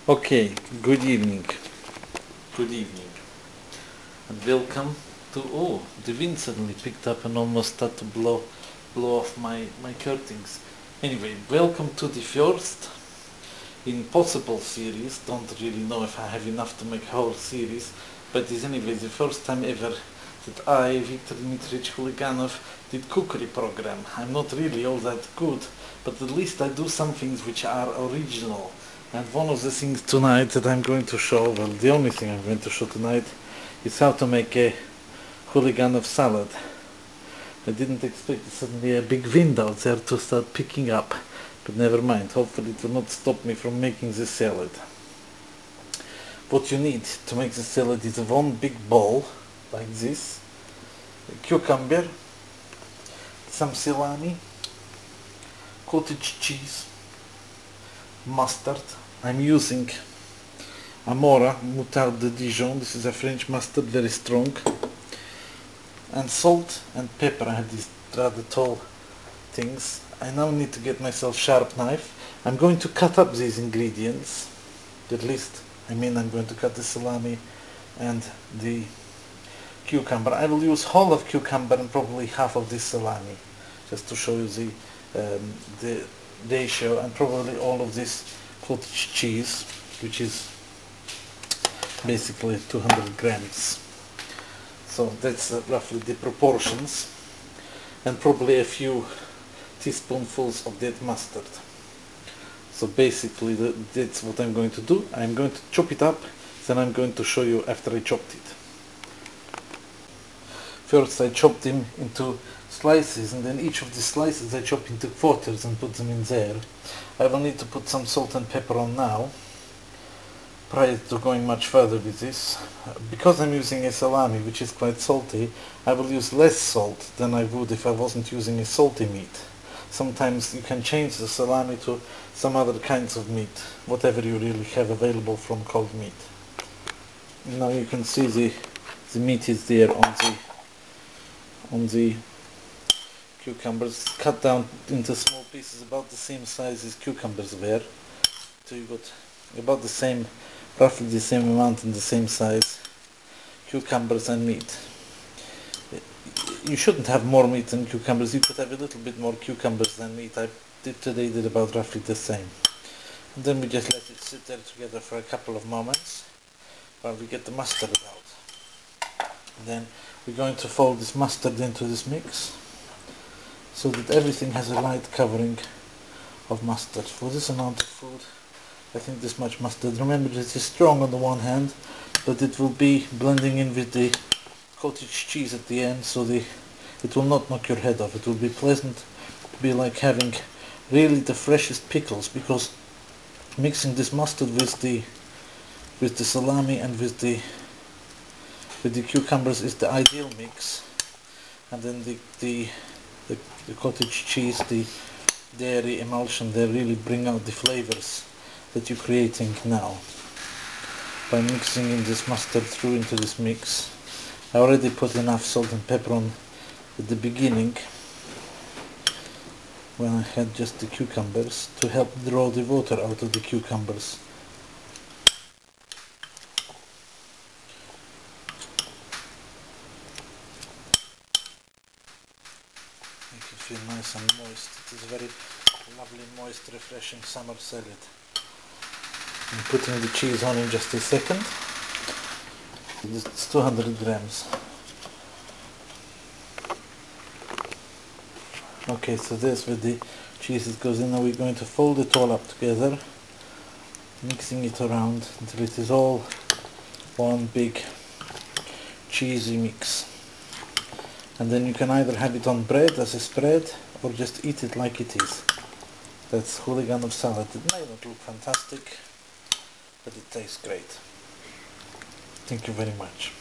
Okay, good evening. Good evening. And welcome to, oh, the wind suddenly picked up and almost started to blow off my curtains. Anyway, welcome to the first impossible series. Don't really know if I have enough to make a whole series, but it's anyway the first time ever that I, Viktor Dmitrich Huliganov, did cookery program. I'm not really all that good, but at least I do some things which are original. And one of the things tonight that I'm going to show, well, the only thing I'm going to show tonight is how to make a Huliganov salad. I didn't expect suddenly a big wind out there to start picking up, but never mind, hopefully it will not stop me from making the salad. What you need to make the salad is one big bowl, like this, a cucumber, some salami, cottage cheese, mustard. I'm using Amora Moutarde de Dijon. This is a French mustard, very strong. And salt and pepper. I have these rather tall things. I now need to get myself a sharp knife. I'm going to cut up these ingredients. At least, I'm going to cut the salami and the cucumber. I will use whole of cucumber and probably half of this salami, just to show you the ratio, and probably all of this cottage cheese, which is basically 200 grams. So that's roughly the proportions, and probably a few teaspoonfuls of that mustard. So basically that's what I'm going to do. I'm going to chop it up, then I'm going to show you after I chopped it. First I chopped them into slices, and then each of the slices I chop into quarters and put them in there. I will need to put some salt and pepper on now, prior to going much further with this. Because I'm using a salami which is quite salty, I will use less salt than I would if I wasn't using a salty meat. Sometimes you can change the salami to some other kinds of meat, whatever you really have available from cold meat. Now you can see the meat is there on the cucumbers, cut down into small pieces about the same size as cucumbers were. So you got about the same, roughly the same amount and the same size cucumbers and meat. You shouldn't have more meat than cucumbers. You could have a little bit more cucumbers than meat. I did about roughly the same. And then we just let it sit there together for a couple of moments while we get the mustard out. And then we're going to fold this mustard into this mix so that everything has a light covering of mustard. For this amount of food, I think this much mustard. Remember, it is strong on the one hand, but it will be blending in with the cottage cheese at the end, so it will not knock your head off. It will be pleasant. It will be like having really the freshest pickles, because mixing this mustard with the salami and with the cucumbers is the ideal mix. And then the cottage cheese, the dairy emulsion, they really bring out the flavors that you're creating now by mixing in this mustard through into this mix. I already put enough salt and pepper on at the beginning when I had just the cucumbers, to help draw the water out of the cucumbers. Make it feel nice and moist. It is very lovely, moist, refreshing summer salad. I'm putting the cheese on in just a second. It's 200 grams. Okay, so this with the cheese it goes in. Now we're going to fold it all up together, mixing it around until it is all one big cheesy mix. And then you can either have it on bread as a spread, or just eat it like it is. That's Huliganov salad. It may not look fantastic, but it tastes great. Thank you very much.